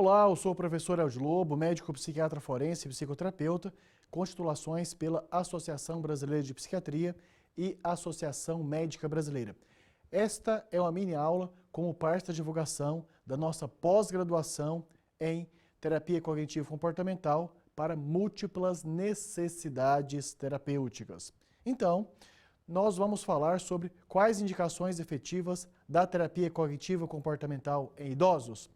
Olá, eu sou o professor Eldio Lobo, médico psiquiatra forense e psicoterapeuta, com titulações pela Associação Brasileira de Psiquiatria e Associação Médica Brasileira. Esta é uma mini aula como parte da divulgação da nossa pós-graduação em terapia cognitivo-comportamental para múltiplas necessidades terapêuticas. Então, nós vamos falar sobre quais indicações efetivas da terapia cognitivo-comportamental em idosos.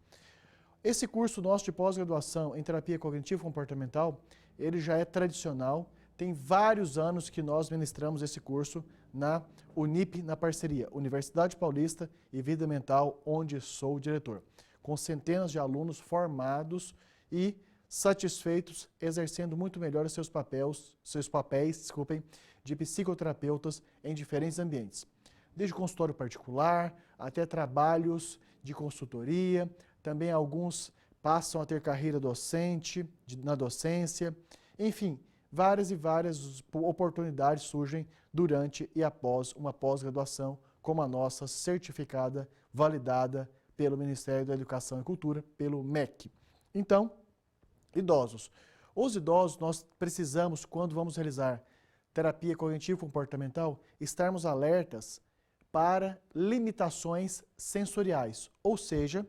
Esse curso nosso de pós-graduação em terapia cognitivo-comportamental, ele já é tradicional, tem vários anos que nós ministramos esse curso na Unip, na parceria Universidade Paulista e Vida Mental, onde sou o diretor, com centenas de alunos formados e satisfeitos, exercendo muito melhor os seus papéis, de psicoterapeutas em diferentes ambientes. Desde consultório particular, até trabalhos de consultoria, também alguns passam a ter carreira docente, na docência, enfim, várias e várias oportunidades surgem durante e após uma pós-graduação como a nossa, certificada, validada pelo Ministério da Educação e Cultura, pelo MEC. Então, idosos. Os idosos, nós precisamos, quando vamos realizar terapia cognitivo-comportamental, estarmos alertas para limitações sensoriais, ou seja,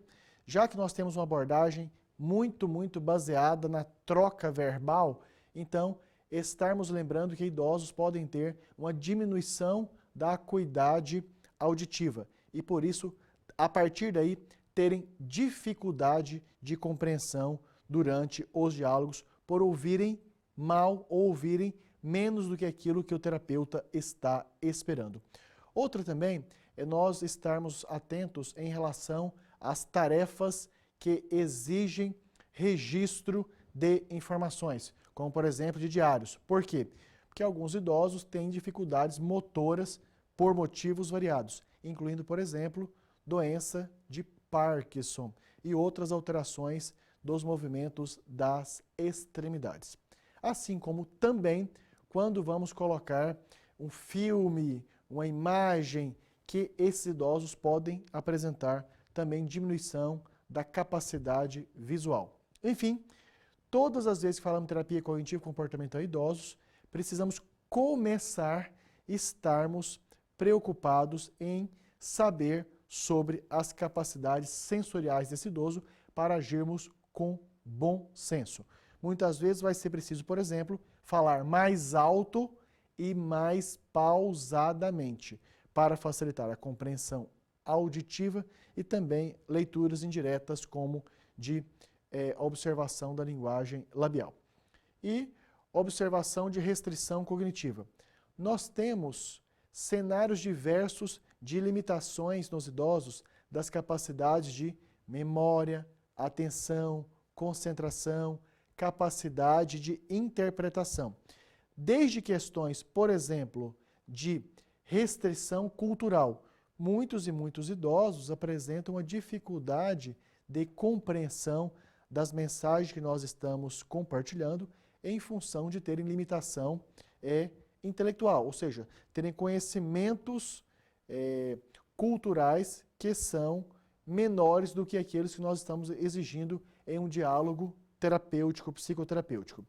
já que nós temos uma abordagem muito baseada na troca verbal, então estarmos lembrando que idosos podem ter uma diminuição da acuidade auditiva e por isso, a partir daí, terem dificuldade de compreensão durante os diálogos por ouvirem mal ou ouvirem menos do que aquilo que o terapeuta está esperando. Outra também é nós estarmos atentos em relação às tarefas que exigem registro de informações, como por exemplo de diários. Por quê? Porque alguns idosos têm dificuldades motoras por motivos variados, incluindo, por exemplo, doença de Parkinson e outras alterações dos movimentos das extremidades. Assim como também quando vamos colocar um filme, uma imagem, que esses idosos podem apresentar também diminuição da capacidade visual. Enfim, todas as vezes que falamos em terapia cognitivo-comportamental em idosos, precisamos começar a estarmos preocupados em saber sobre as capacidades sensoriais desse idoso para agirmos com bom senso. Muitas vezes vai ser preciso, por exemplo, falar mais alto e mais pausadamente, para facilitar a compreensão auditiva e também leituras indiretas como de observação da linguagem labial. E observação de restrição cognitiva. Nós temos cenários diversos de limitações nos idosos das capacidades de memória, atenção, concentração, capacidade de interpretação. Desde questões, por exemplo, de restrição cultural. Muitos idosos apresentam uma dificuldade de compreensão das mensagens que nós estamos compartilhando em função de terem limitação intelectual, ou seja, terem conhecimentos culturais que são menores do que aqueles que nós estamos exigindo em um diálogo terapêutico, psicoterapêutico.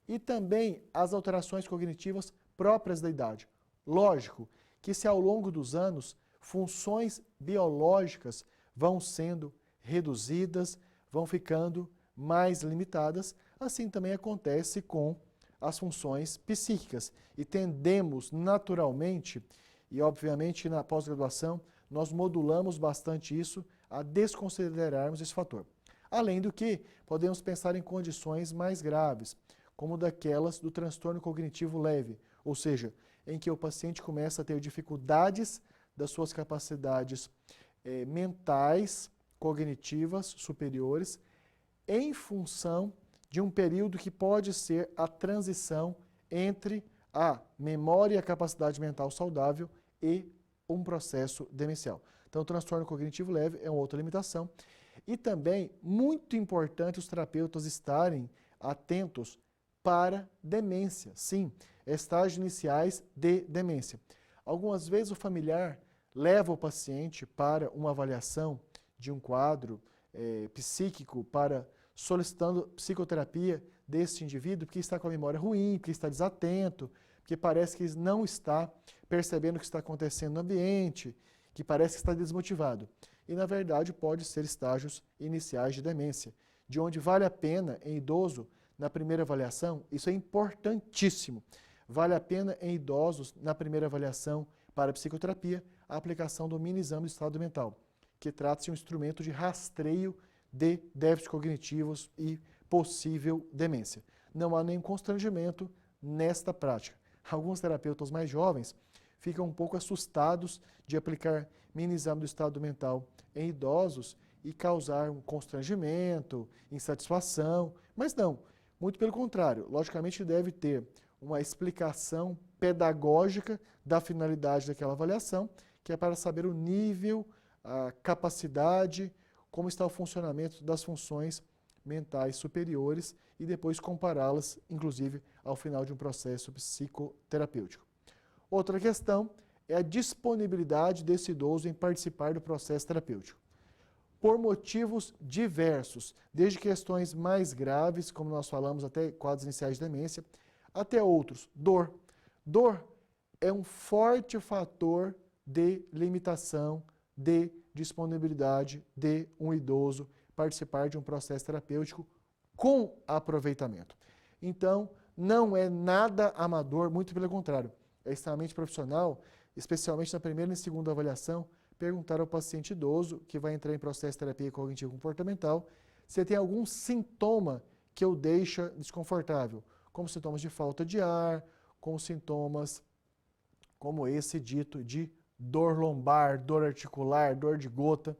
E também as alterações cognitivas próprias da idade. Lógico que se ao longo dos anos funções biológicas vão sendo reduzidas, vão ficando mais limitadas, assim também acontece com as funções psíquicas. E tendemos naturalmente, e obviamente na pós-graduação, nós modulamos bastante isso a desconsiderarmos esse fator. Além do que, podemos pensar em condições mais graves, como daquelas do transtorno cognitivo leve, ou seja, em que o paciente começa a ter dificuldades das suas capacidades mentais, cognitivas, superiores, em função de um período que pode ser a transição entre a memória e a capacidade mental saudável e um processo demencial. Então, o transtorno cognitivo leve é uma outra limitação. E também, muito importante os terapeutas estarem atentos para demência. Sim, estágios iniciais de demência. Algumas vezes o familiar leva o paciente para uma avaliação de um quadro psíquico para solicitando psicoterapia desse indivíduo porque está com a memória ruim, porque está desatento, porque parece que não está percebendo o que está acontecendo no ambiente, que parece que está desmotivado. E, na verdade, pode ser estágios iniciais de demência, de onde vale a pena, em idoso, na primeira avaliação, isso é importantíssimo, vale a pena em idosos, na primeira avaliação para psicoterapia, a aplicação do mini-exame de estado mental, que trata-se de um instrumento de rastreio de déficits cognitivos e possível demência. Não há nenhum constrangimento nesta prática. Alguns terapeutas mais jovens ficam um pouco assustados de aplicar mini-exame do estado mental em idosos e causar um constrangimento, insatisfação, mas não, muito pelo contrário, logicamente deve ter uma explicação pedagógica da finalidade daquela avaliação, que é para saber o nível, a capacidade, como está o funcionamento das funções mentais superiores e depois compará-las, inclusive, ao final de um processo psicoterapêutico. Outra questão é a disponibilidade desse idoso em participar do processo terapêutico. Por motivos diversos, desde questões mais graves, como nós falamos, até quadros iniciais de demência, até outros, dor. Dor é um forte fator de limitação, de disponibilidade de um idoso participar de um processo terapêutico com aproveitamento. Então, não é nada amador, muito pelo contrário, é extremamente profissional, especialmente na primeira e segunda avaliação, perguntar ao paciente idoso que vai entrar em processo de terapia cognitivo-comportamental se tem algum sintoma que o deixa desconfortável, como sintomas de falta de ar, como sintomas como esse dito de dor lombar, dor articular, dor de gota,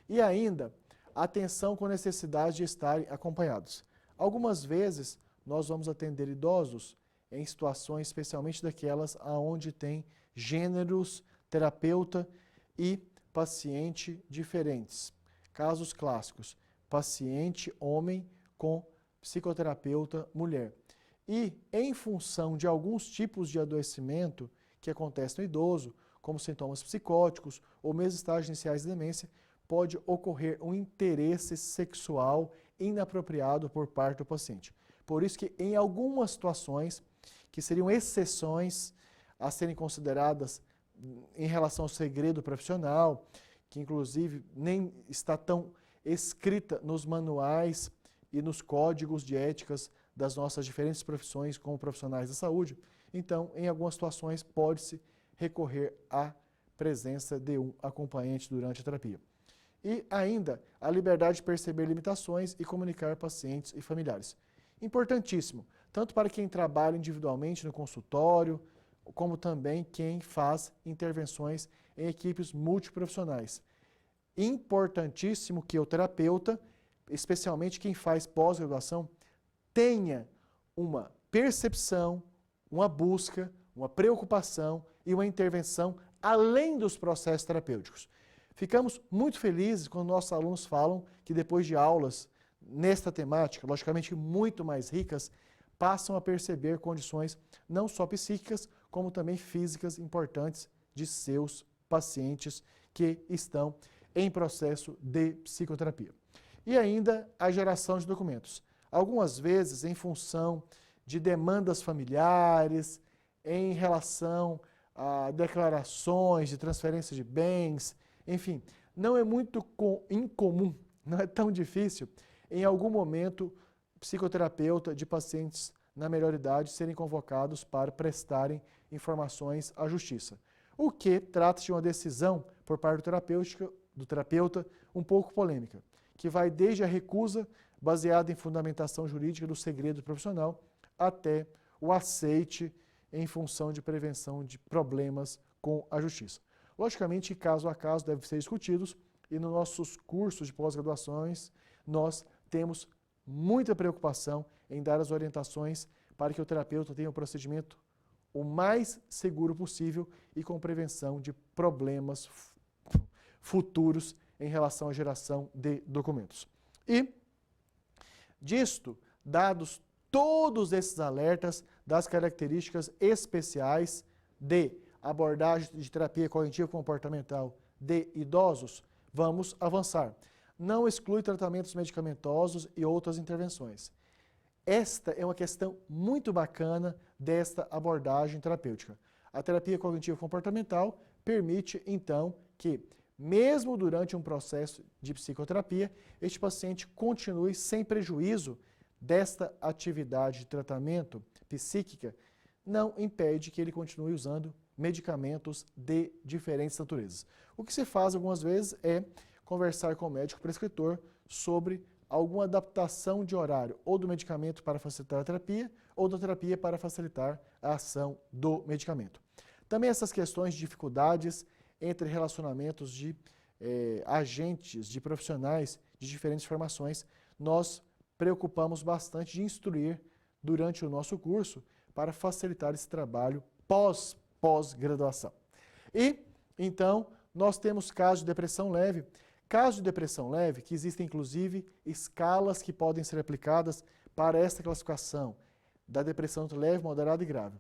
e ainda atenção com necessidade de estarem acompanhados. Algumas vezes nós vamos atender idosos em situações especialmente daquelas onde tem gêneros, terapeuta e paciente diferentes. Casos clássicos, paciente homem com psicoterapeuta mulher. E em função de alguns tipos de adoecimento que acontecem no idoso, como sintomas psicóticos ou mesmo estágios iniciais de demência, pode ocorrer um interesse sexual inapropriado por parte do paciente. Por isso que em algumas situações, que seriam exceções a serem consideradas em relação ao segredo profissional, que inclusive nem está tão escrita nos manuais e nos códigos de éticas das nossas diferentes profissões como profissionais da saúde, então em algumas situações pode-se recorrer à presença de um acompanhante durante a terapia. E ainda a liberdade de perceber limitações e comunicar pacientes e familiares. Importantíssimo, tanto para quem trabalha individualmente no consultório, como também quem faz intervenções em equipes multiprofissionais. Importantíssimo que o terapeuta, especialmente quem faz pós-graduação, tenha uma percepção, uma busca, uma preocupação e uma intervenção além dos processos terapêuticos. Ficamos muito felizes quando nossos alunos falam que depois de aulas nesta temática, logicamente muito mais ricas, passam a perceber condições não só psíquicas, como também físicas importantes de seus pacientes que estão em processo de psicoterapia. E ainda a geração de documentos. Algumas vezes em função de demandas familiares, em relação a declarações de transferência de bens, enfim, não é muito incomum, não é tão difícil, em algum momento, psicoterapeuta de pacientes na melhor idade serem convocados para prestarem informações à justiça. O que trata-se de uma decisão por parte do terapeuta um pouco polêmica, que vai desde a recusa baseada em fundamentação jurídica do segredo profissional até o aceite em função de prevenção de problemas com a justiça. Logicamente, caso a caso, devem ser discutidos e nos nossos cursos de pós-graduações nós temos muita preocupação em dar as orientações para que o terapeuta tenha um procedimento o mais seguro possível e com prevenção de problemas futuros em relação à geração de documentos. E, disto, dados todos esses alertas das características especiais de abordagem de terapia cognitivo-comportamental de idosos, vamos avançar. não exclui tratamentos medicamentosos e outras intervenções. Esta é uma questão muito bacana desta abordagem terapêutica. A terapia cognitivo-comportamental permite, então, que, mesmo durante um processo de psicoterapia, este paciente continue sem prejuízo desta atividade de tratamento psíquica, não impede que ele continue usando medicamentos de diferentes naturezas. O que se faz algumas vezes é conversar com o médico prescritor sobre alguma adaptação de horário, ou do medicamento para facilitar a terapia, ou da terapia para facilitar a ação do medicamento. Também essas questões de dificuldades entre relacionamentos de agentes, de profissionais de diferentes formações, nós preocupamos bastante de instruir durante o nosso curso para facilitar esse trabalho pós-graduação. E, então, nós temos casos de depressão leve. Casos de depressão leve, que existem inclusive escalas que podem ser aplicadas para esta classificação da depressão leve, moderada e grave.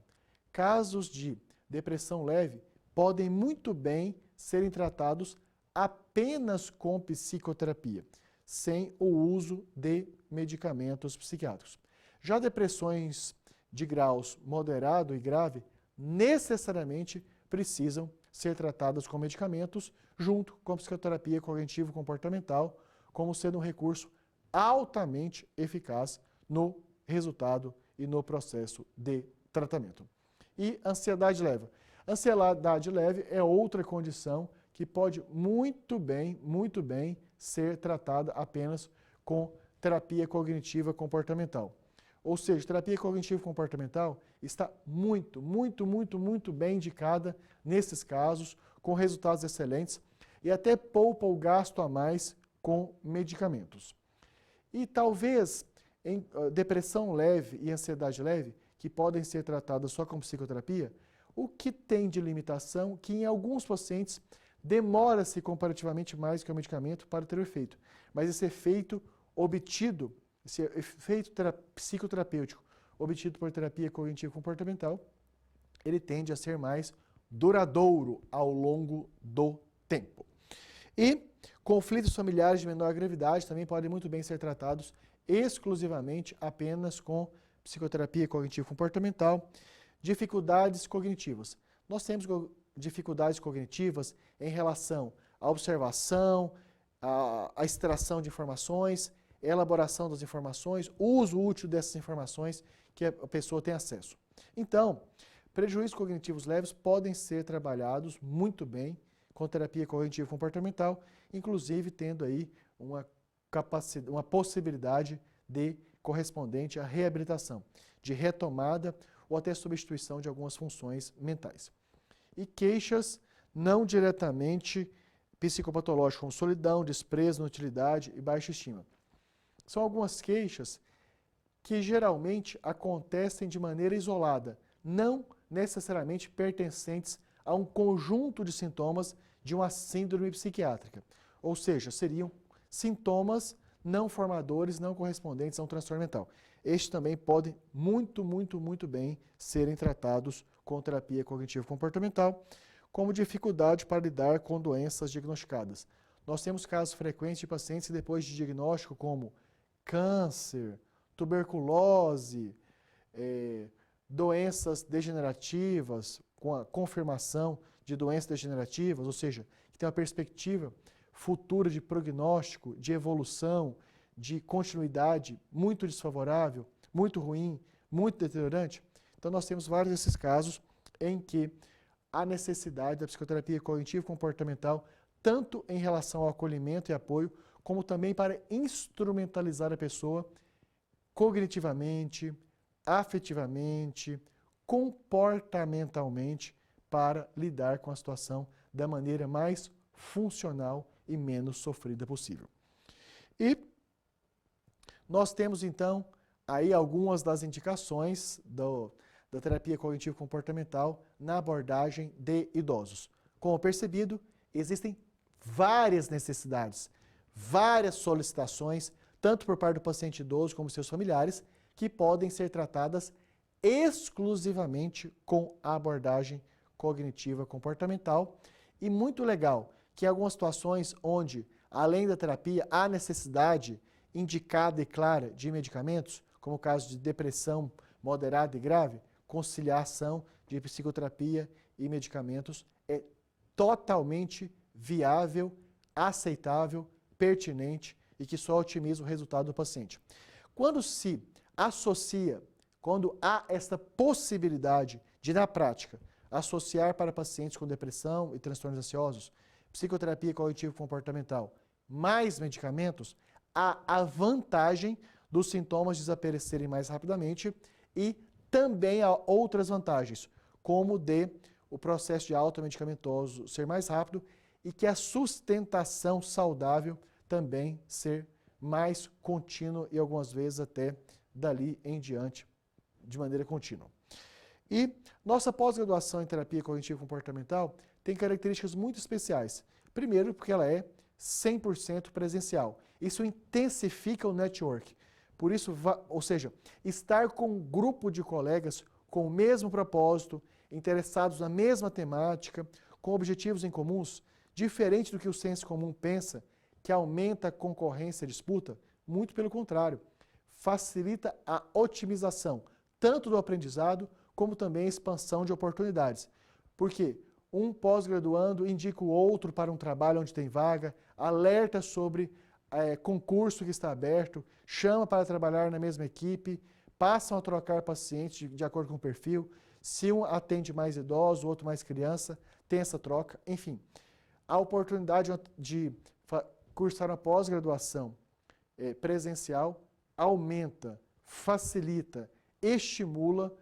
Casos de depressão leve podem muito bem serem tratados apenas com psicoterapia, sem o uso de medicamentos psiquiátricos. Já depressões de graus moderado e grave necessariamente precisam ser tratadas com medicamentos junto com psicoterapia cognitivo-comportamental, como sendo um recurso altamente eficaz no resultado e no processo de tratamento. E ansiedade leve. Ansiedade leve é outra condição que pode muito bem ser tratada apenas com terapia cognitiva comportamental. Ou seja, terapia cognitivo comportamental está muito bem indicada nesses casos, com resultados excelentes e até poupa o gasto a mais com medicamentos. E talvez em depressão leve e ansiedade leve, que podem ser tratadas só com psicoterapia, o que tem de limitação que em alguns pacientes demora-se comparativamente mais que o medicamento para ter o efeito. Mas esse efeito obtido, esse efeito psicoterapêutico obtido por terapia cognitivo-comportamental, ele tende a ser mais duradouro ao longo do tempo. E conflitos familiares de menor gravidade também podem muito bem ser tratados exclusivamente apenas com psicoterapia cognitivo-comportamental. Dificuldades cognitivas. Nós temos dificuldades cognitivas em relação à observação, à extração de informações, elaboração das informações, uso útil dessas informações que a pessoa tem acesso. Então, prejuízos cognitivos leves podem ser trabalhados muito bem com terapia cognitivo-comportamental, inclusive tendo aí uma possibilidade de correspondente à reabilitação, de retomada ou até substituição de algumas funções mentais. E queixas não diretamente psicopatológicas, como solidão, desprezo, inutilidade e baixa estima. São algumas queixas que geralmente acontecem de maneira isolada, não necessariamente pertencentes a um conjunto de sintomas de uma síndrome psiquiátrica. Ou seja, seriam sintomas não formadores, não correspondentes a um transtorno mental. Estes também podem muito bem serem tratados com terapia cognitivo-comportamental, como dificuldade para lidar com doenças diagnosticadas. Nós temos casos frequentes de pacientes que depois de diagnóstico como câncer, tuberculose, doenças degenerativas, com a confirmação de doenças degenerativas, ou seja, que tem uma perspectiva futura de prognóstico, de evolução, de continuidade muito desfavorável, muito ruim, muito deteriorante. Então nós temos vários desses casos em que há necessidade da psicoterapia cognitivo-comportamental, tanto em relação ao acolhimento e apoio, como também para instrumentalizar a pessoa cognitivamente, afetivamente, comportamentalmente, para lidar com a situação da maneira mais funcional e menos sofrida possível. E nós temos então aí algumas das indicações da terapia cognitivo-comportamental na abordagem de idosos. Como percebido, existem várias necessidades, várias solicitações, tanto por parte do paciente idoso como seus familiares, que podem ser tratadas exclusivamente com a abordagem cognitiva comportamental. E muito legal que em algumas situações onde além da terapia, há necessidade indicada e clara de medicamentos, como o caso de depressão moderada e grave, conciliação de psicoterapia e medicamentos é totalmente viável, aceitável, pertinente e que só otimiza o resultado do paciente. Quando se associa, quando há esta possibilidade de, na prática, associar para pacientes com depressão e transtornos ansiosos, psicoterapia cognitivo-comportamental, mais medicamentos, há a vantagem dos sintomas desaparecerem mais rapidamente e também há outras vantagens, como o processo de automedicamentoso ser mais rápido e que a sustentação saudável também ser mais contínua e algumas vezes até dali em diante de maneira contínua. E nossa pós-graduação em terapia cognitivo-comportamental tem características muito especiais. Primeiro, porque ela é 100% presencial. Isso intensifica o network. Por isso, ou seja, estar com um grupo de colegas com o mesmo propósito, interessados na mesma temática, com objetivos em comuns, diferente do que o senso comum pensa, que aumenta a concorrência e disputa, muito pelo contrário, facilita a otimização, tanto do aprendizado, como também a expansão de oportunidades. Porque um pós-graduando indica o outro para um trabalho onde tem vaga, alerta sobre concurso que está aberto, chama para trabalhar na mesma equipe, passam a trocar pacientes de acordo com o perfil, se um atende mais idoso, o outro mais criança, tem essa troca, enfim. A oportunidade de cursar uma pós-graduação presencial aumenta, facilita, estimula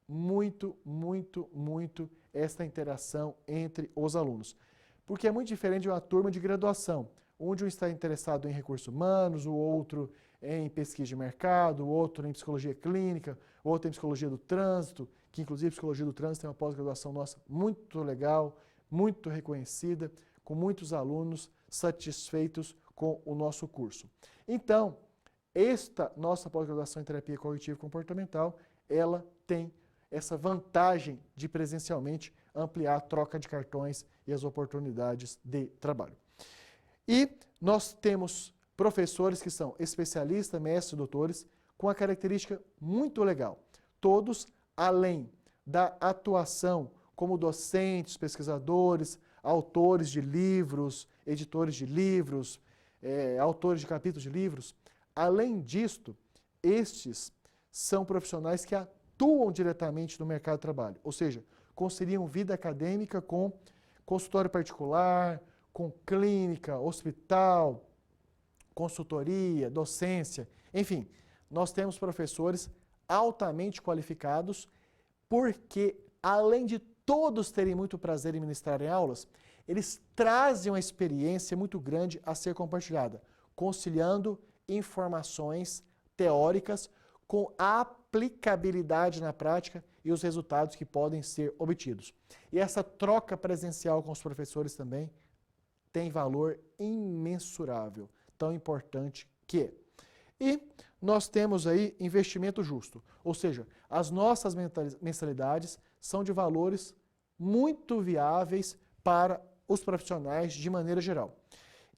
muito, muito, muito esta interação entre os alunos. Porque é muito diferente de uma turma de graduação, onde um está interessado em recursos humanos, o outro em pesquisa de mercado, o outro em psicologia clínica, o outro em psicologia do trânsito, que inclusive psicologia do trânsito é uma pós-graduação nossa muito legal, muito reconhecida, com muitos alunos satisfeitos com o nosso curso. Então, esta nossa pós-graduação em terapia cognitivo-comportamental, ela tem essa vantagem de presencialmente ampliar a troca de cartões e as oportunidades de trabalho. E nós temos professores que são especialistas, mestres, doutores, com a característica muito legal. Todos, além da atuação como docentes, pesquisadores, autores de livros, editores de livros, autores de capítulos de livros, além disto, estes são profissionais que atuam diretamente no mercado de trabalho, ou seja, conciliam vida acadêmica com consultório particular, com clínica, hospital, consultoria, docência, enfim, nós temos professores altamente qualificados porque, além de todos terem muito prazer em ministrarem aulas, eles trazem uma experiência muito grande a ser compartilhada, conciliando informações teóricas com a aplicabilidade na prática e os resultados que podem ser obtidos. E essa troca presencial com os professores também tem valor imensurável, tão importante que. E nós temos aí investimento justo, ou seja, as nossas mensalidades são de valores muito viáveis para os profissionais de maneira geral.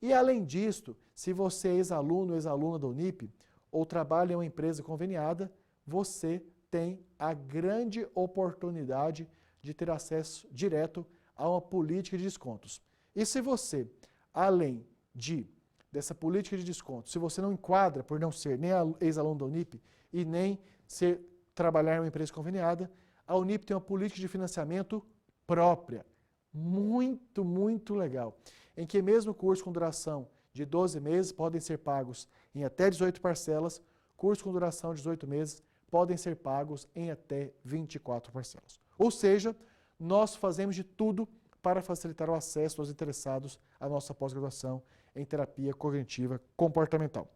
E além disto, se você é ex-aluno ou ex-aluna da Unip, ou trabalha em uma empresa conveniada, você tem a grande oportunidade de ter acesso direto a uma política de descontos. E se você, além dessa política de descontos, se você não enquadra por não ser nem ex-aluno da Unip e nem trabalhar em uma empresa conveniada, a Unip tem uma política de financiamento própria, muito, muito legal, em que mesmo curso com duração de 12 meses podem ser pagos em até 18 parcelas, curso com duração de 18 meses podem ser pagos em até 24 parcelas. Ou seja, nós fazemos de tudo para facilitar o acesso dos interessados à nossa pós-graduação em terapia cognitiva comportamental.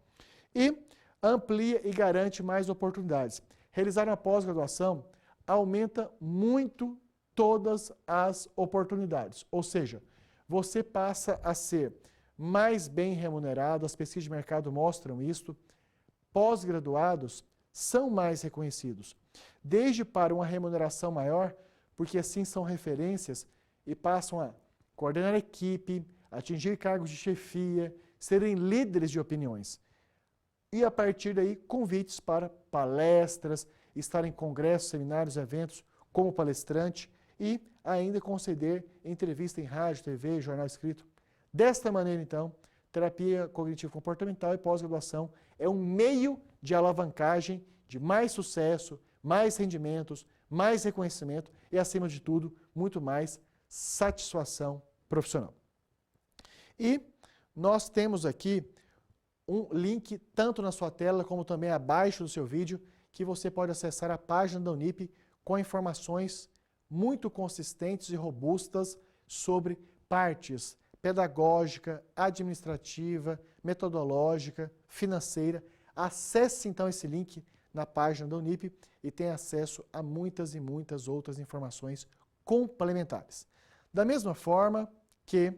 E amplia e garante mais oportunidades. Realizar uma pós-graduação aumenta muito todas as oportunidades, ou seja, você passa a ser mais bem remunerado, as pesquisas de mercado mostram isto, pós-graduados são mais reconhecidos, desde para uma remuneração maior, porque assim são referências e passam a coordenar a equipe, atingir cargos de chefia, serem líderes de opiniões. E a partir daí, convites para palestras, estar em congressos, seminários, eventos como palestrante e ainda conceder entrevista em rádio, TV, jornal escrito. Desta maneira, então, terapia cognitivo-comportamental e pós-graduação é um meio de alavancagem de mais sucesso, mais rendimentos, mais reconhecimento e, acima de tudo, muito mais satisfação profissional. E nós temos aqui um link tanto na sua tela como também abaixo do seu vídeo que você pode acessar a página da Unip com informações muito consistentes e robustas sobre partes pedagógica, administrativa, metodológica, financeira. Acesse então esse link na página da Unip e tenha acesso a muitas e muitas outras informações complementares. Da mesma forma que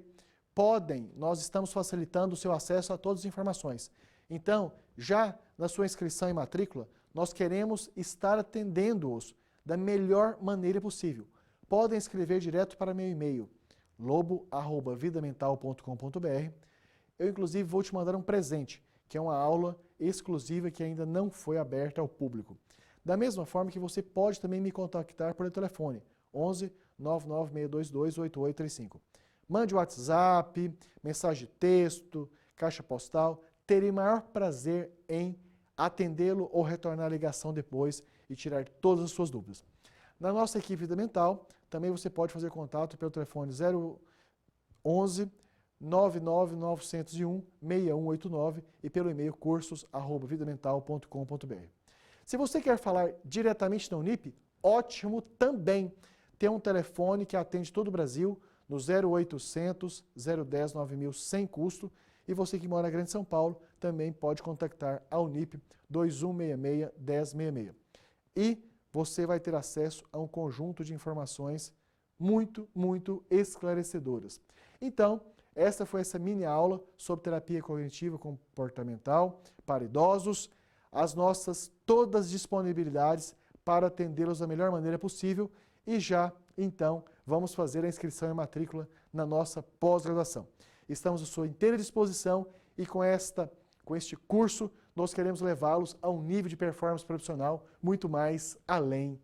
nós estamos facilitando o seu acesso a todas as informações. Então, já na sua inscrição e matrícula, nós queremos estar atendendo-os da melhor maneira possível. Podem escrever direto para meu e-mail, lobo@vidamental.com.br. Eu, inclusive, vou te mandar um presente, que é uma aula exclusiva que ainda não foi aberta ao público. Da mesma forma que você pode também me contactar por telefone, 11 99622 8835. Mande WhatsApp, mensagem de texto, caixa postal. Terei maior prazer em atendê-lo ou retornar a ligação depois e tirar todas as suas dúvidas. Na nossa equipe Vida Mental, também você pode fazer contato pelo telefone 011 99901 6189 e pelo e-mail cursos@vidamental.com.br. Se você quer falar diretamente na Unip, ótimo também. Tem um telefone que atende todo o Brasil, no 0800 010 9000 sem custo, e você que mora na Grande São Paulo também pode contactar a Unip 2166 1066. E você vai ter acesso a um conjunto de informações muito, muito esclarecedoras. Então, essa foi essa mini aula sobre terapia cognitiva comportamental para idosos, as nossas todas disponibilidades para atendê-los da melhor maneira possível e já, então, vamos fazer a inscrição e matrícula na nossa pós-graduação. Estamos à sua inteira disposição e com este curso nós queremos levá-los a um nível de performance profissional muito mais além.